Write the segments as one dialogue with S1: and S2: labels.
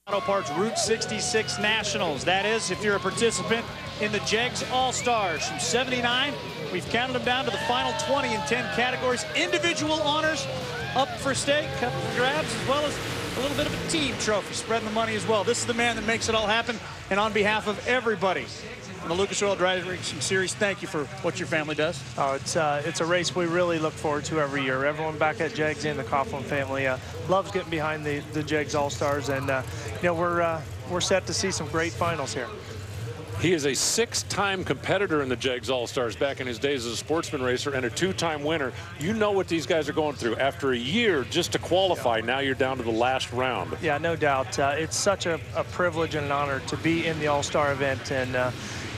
S1: Auto Parts Route 66 Nationals. That is, if you're a participant in the JEGS All-Stars. From 79, we've counted them down to the final 20 in 10 categories. Individual honors up for stake, couple of grabs, as well as a little bit of a team trophy, spreading the money as well. This is the man that makes it all happen, and on behalf of everybody in the Lucas Oil Drag Racing Series, thank you for what your family does.
S2: Oh, it's a race we really look forward to every year. Everyone back at JEGS and the Coughlin family loves getting behind the JEGS All-Stars, and you know, we're set to see some great finals here.
S3: He is a 6-time competitor in the JEGS All-Stars back in his days as a sportsman racer and a 2-time winner. You know what these guys are going through. After a year just to qualify, now you're down to the last round.
S2: Yeah, no doubt. It's such a privilege and an honor to be in the All-Star event, and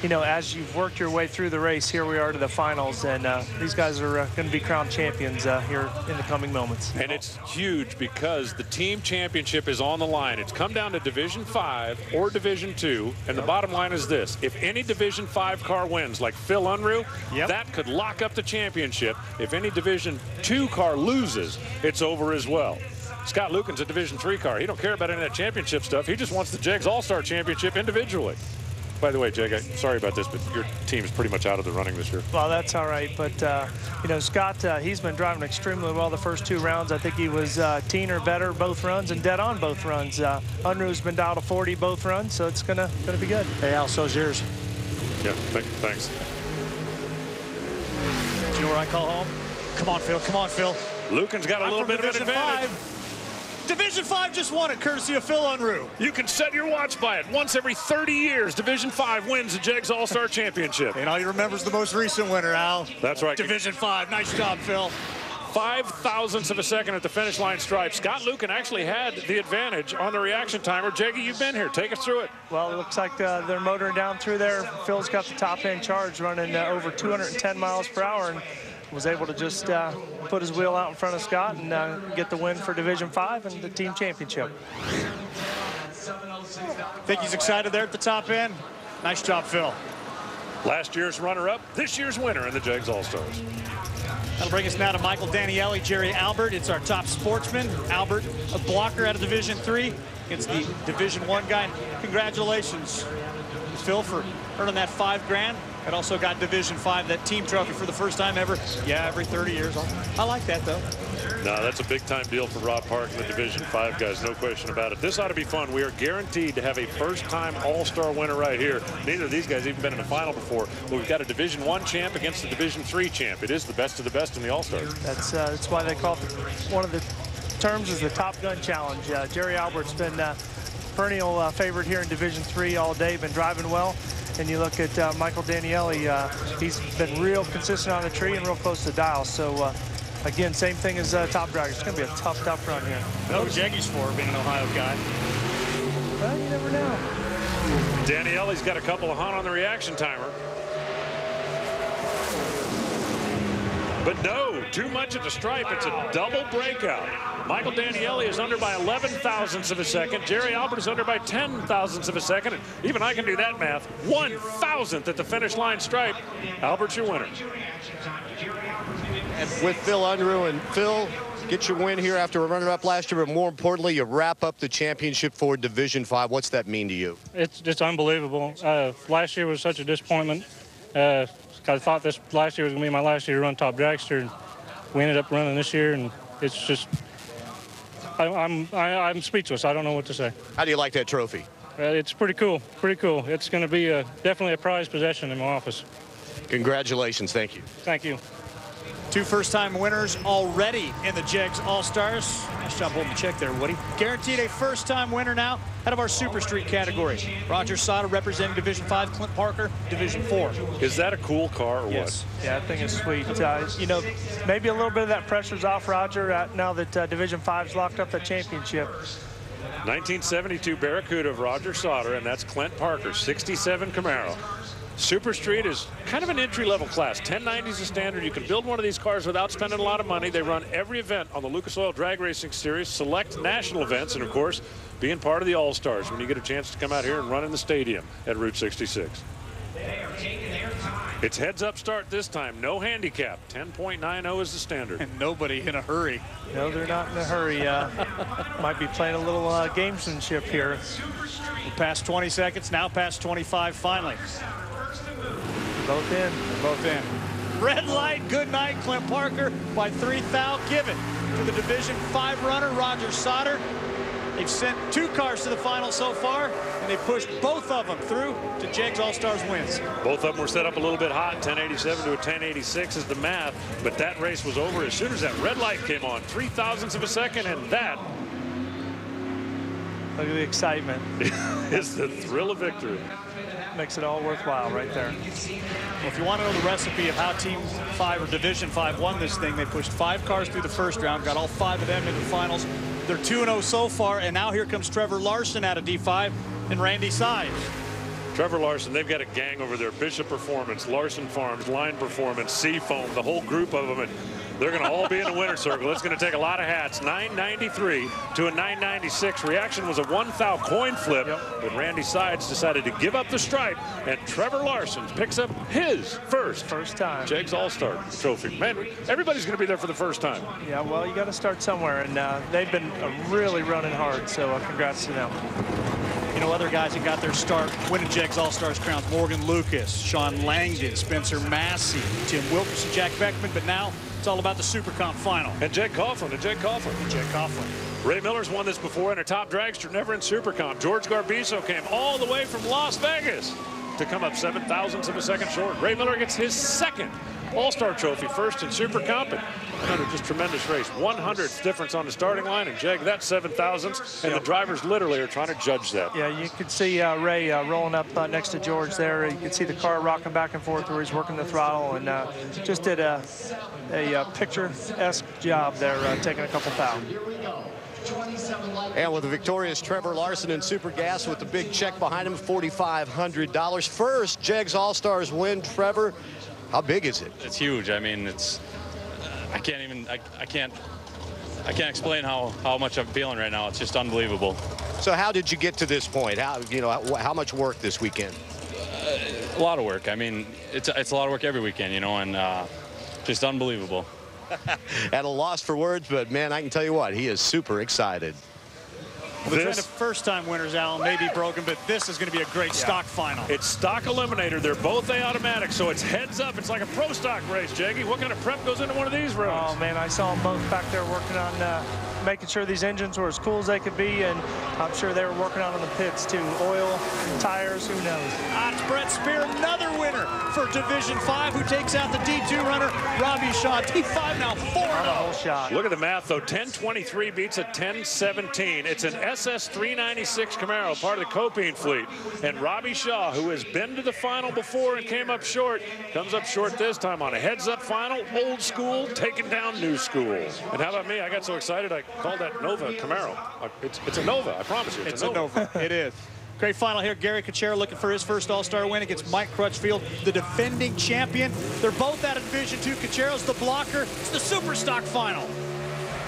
S2: you know, as you've worked your way through the race, here we are to the finals, and these guys are going to be crowned champions here in the coming moments.
S3: And it's huge because the team championship is on the line. It's come down to Division 5 or Division 2, and the bottom line is this. If any Division 5 car wins, like Phil Unruh, that could lock up the championship. If any Division 2 car loses, it's over as well. Scott Lucan's a Division 3 car. He don't care about any of that championship stuff. He just wants the JEGS All-Star Championship individually. By the way, Jeg, sorry about this, but your team's pretty much out of the running this year.
S2: Well, that's all right. But, you know, Scott, he's been driving extremely well the first 2 rounds. I think he was teen or better both runs and dead on both runs. Unruh's been dialed to 40 both runs, so it's gonna be good.
S1: Hey, Al, so's yours.
S3: Yeah, thanks.
S1: Do you know where I call home? Come on, Phil. Come on, Phil.
S3: Lucan's got a little bit of an advantage.
S1: Division 5 just won it, courtesy of Phil Unruh.
S3: You can set your watch by it. Once every 30 years, Division 5 wins the JEGS All-Star Championship.
S1: And all you remember is the most recent winner, Al.
S3: That's right.
S1: Division 5. Nice job, Phil.
S3: 5 thousandths of a second at the finish line stripe. Scott Lucan actually had the advantage on the reaction timer. Jaggy, you've been here. Take us through it.
S2: Well, it looks like they're motoring down through there. Phil's got the top-end charge running over 210 miles per hour, and was able to just put his wheel out in front of Scott and get the win for Division 5 and the team championship.
S1: Think he's excited there at the top end? Nice job, Phil.
S3: Last year's runner-up, this year's winner in the JEGS All-Stars.
S1: That'll bring us now to Michael Daniele, Jerry Albert. It's our top sportsman. Albert, a blocker out of Division 3 against the Division 1 guy. Congratulations, Phil, for earning that $5 grand. It also got Division 5, that team trophy for the first time ever. Yeah, every 30 years. I like that, though.
S3: No, that's a big-time deal for Rob Park and the Division 5 guys, no question about it. This ought to be fun. We are guaranteed to have a first-time All-Star winner right here. Neither of these guys even been in a final before, but we've got a Division 1 champ against the Division 3 champ. It is the best of the best in the All-Stars.
S2: That's why they call it, one of the terms is the Top Gun Challenge. Jerry Albert's been perennial favorite here in Division 3 all day, been driving well. And you look at Michael Daniele, he's been real consistent on the tree and real close to dial. So, again, same thing as Top Dragger. It's going to be a tough run here.
S1: No Jaggy's for being an Ohio guy.
S2: Well, you never know.
S3: Daniele's got a couple of hot on the reaction timer. But no, too much at the stripe. It's a double breakout. Michael Daniele is under by 11 thousandths of a second. Jerry Albert is under by 10 thousandths of a second. And even I can do that math. 1,000th at the finish line stripe. Albert's your winner.
S4: And with Phil Unruh, and Phil, get your win here after a runner-up last year, but more importantly, you wrap up the championship for Division 5. What's that mean to you?
S5: It's just unbelievable. Last year was such a disappointment. I thought this last year was going to be my last year to run Top Dragster, and we ended up running this year, and it's just, I'm speechless. I don't know what to say.
S4: How do you like that trophy?
S5: It's pretty cool, pretty cool. It's going to be definitely a prized possession in my office.
S4: Congratulations. Thank you.
S5: Thank you.
S1: 2 first-time winners already in the JEGS All-Stars. Nice job holding the check there, Woody. Guaranteed a first-time winner now out of our Super Street category. Roger Sauter representing Division 5, Clint Parker, Division 4.
S3: Is that a cool car or
S1: yes.
S3: what?
S2: Yeah, I think it's sweet. You know, maybe a little bit of that pressure's off Roger now that Division 5's locked up the championship.
S3: 1972 Barracuda of Roger Sauter, and that's Clint Parker, 67 Camaro. Super Street is kind of an entry-level class. 1090 is a standard. You can build one of these cars without spending a lot of money. They run every event on the Lucas Oil Drag Racing Series, select national events, and, of course, being part of the All-Stars when you get a chance to come out here and run in the stadium at Route 66.
S6: They are taking their time.
S3: It's heads-up start this time. No handicap. 10.90 is the standard.
S1: And nobody in a hurry.
S2: No, they're not in a hurry. Might be playing a little gamesmanship here.
S1: We're past 20 seconds, now past 25 finally.
S2: Both in.
S1: Both in. Red light, good night, Clint Parker by 3 thou. Give it to the Division 5 runner, Roger Sauter. They've sent 2 cars to the final so far, and they pushed both of them through to JEGS All-Stars wins.
S3: Both of them were set up a little bit hot. 1087 to a 1086 is the math, but that race was over as soon as that red light came on. 0.03 of a second, and that
S2: Look at the excitement.
S3: is the thrill of victory.
S2: Makes it all worthwhile right there.
S1: Well, if you want to know the recipe of how Team 5 or Division 5 won this thing, they pushed 5 cars through the first round, got all 5 of them into the finals. They're 2-0 so far, and now here comes Trevor Larson out of D5 and Randy Sides.
S3: Trevor Larson, they've got a gang over there. Bishop Performance, Larson Farms, Line Performance, Seafoam, the whole group of them. And they're going to all be in the winner's circle. It's going to take a lot of hats. 993 to a 996. Reaction was a 1 thou coin flip, but Randy Sides decided to give up the stripe, and Trevor Larson picks up his first
S2: time
S3: JEGS All-Star trophy. Man, everybody's going to be there for the first time.
S2: Yeah, well, you got to start somewhere, and they've been really running hard, so congrats to them.
S1: You know, other guys that got their start winning JEGS All-Stars crowns, Morgan Lucas, Sean Langdon, Spencer Massey, Tim Wilkerson, Jack Beckman, but now it's all about the Super Comp final.
S3: And Jed Coughlin, Ray Miller's won this before in a top dragster, never in Super Comp. George Garbiso came all the way from Las Vegas to come up 0.07 of a second short. Ray Miller gets his second All-Star trophy, first in Super Comp. And another just tremendous race. 100th difference on the starting line, and Jag, that's 0.07, and the drivers literally are trying to judge that.
S2: Yeah, you could see Ray rolling up next to George there. You could see the car rocking back and forth where he's working the throttle, and just did a picture-esque job there, taking a couple fouls.
S4: And with the victorious Trevor Larson in Super Gas with the big check behind him, $4,500. First JEGS All-Stars win, Trevor. How big is it?
S6: It's huge. I mean, it's I can't explain how much I'm feeling right now. It's just unbelievable.
S4: So how did you get to this point? How much work this weekend?
S6: A lot of work. I mean, it's a lot of work every weekend, you know, and just unbelievable.
S4: At a loss for words, but man, I can tell you what, he is super excited.
S1: The trend of first-time winners, Alan, may be broken, but this is going to be a great stock final.
S3: It's stock eliminator. They're both A-automatic, so it's heads up. It's like a pro stock race, Jaggy. What kind of prep goes into one of these roads?
S2: Oh, man, I saw them both back there working on making sure these engines were as cool as they could be, and I'm sure they were working on in the pits, too. Oil, tires, who knows?
S1: It's Brett Spear, another winner for Division 5, who takes out the D2 runner, Robbie Shaw. D5 now 4-0.
S3: Look at the math, though. 1023 beats a 1017. It's an SS396 Camaro, part of the Copine fleet. And Robbie Shaw, who has been to the final before and came up short, comes up short this time on a heads-up final. Old school taking down new school. And how about me? I got so excited I called that Nova Camaro. It's a Nova, I promise you.
S1: It's a Nova. It is. Great final here. Gary Kuchera looking for his first All-Star win against Mike Crutchfield, the defending champion. They're both out of Division 2. Kuchera's the blocker. It's the Super Stock final.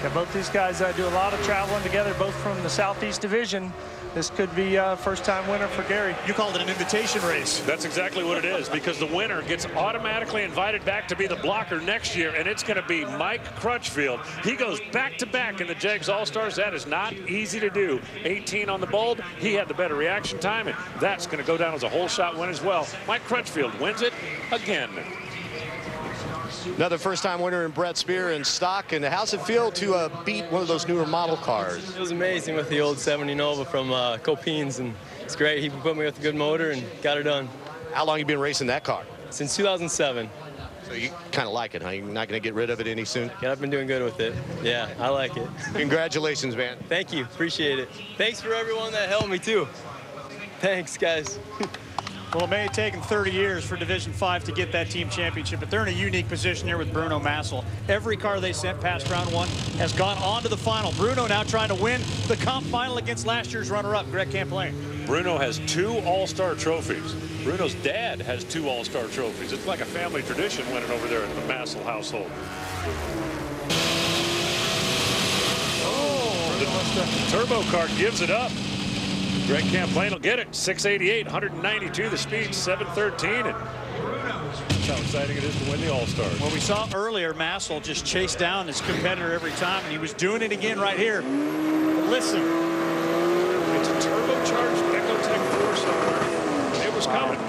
S2: Yeah, both these guys do a lot of traveling together, both from the Southeast Division. This could be a first-time winner for Gary.
S1: You called it an invitation race.
S3: That's exactly what it is, because the winner gets automatically invited back to be the blocker next year, and it's going to be Mike Crutchfield. He goes back-to-back in the JEGS All-Stars. That is not easy to do. 18 on the bulb. He had the better reaction time, and that's going to go down as a whole shot win as well. Mike Crutchfield wins it again.
S4: Another first-time winner in Brett Spear in stock. And how's it feel to beat one of those newer model cars?
S7: It was amazing with the old 70 Nova from Copines, and it's great. He put me with a good motor and got her done.
S4: How long have you been racing that car?
S7: Since 2007.
S4: So you kind of like it, huh? You're not going to get rid of it any soon?
S7: Yeah, I've been doing good with it. Yeah, I like it.
S4: Congratulations, man.
S7: Thank you. Appreciate it. Thanks for everyone that helped me, too. Thanks, guys.
S1: Well, it may have taken 30 years for Division 5 to get that team championship, but they're in a unique position here with Bruno Massel. Every car they sent past round 1 has gone on to the final. Bruno now trying to win the comp final against last year's runner-up, Greg Camplain.
S3: Bruno has 2 All-Star trophies. Bruno's dad has 2 All-Star trophies. It's like a family tradition winning over there in the Massel household. The turbo car gives it up. Greg Camplain will get it. 688, 192 the speed, 713. And That's how exciting it is to win the All-Stars.
S1: Well, we saw earlier Massel just chase down his competitor every time, and he was doing it again right here. But listen.
S3: It's a turbocharged Ecotec 4-cylinder. It was coming.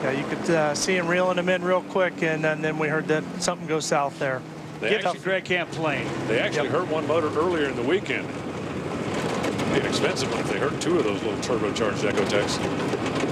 S2: Yeah, you could see him reeling him in real quick, and then we heard that something go south there.
S1: Get the Greg Camp plane.
S3: They actually hurt one motor earlier in the weekend. Be an expensive one if they hurt two of those little turbocharged Ecotecs.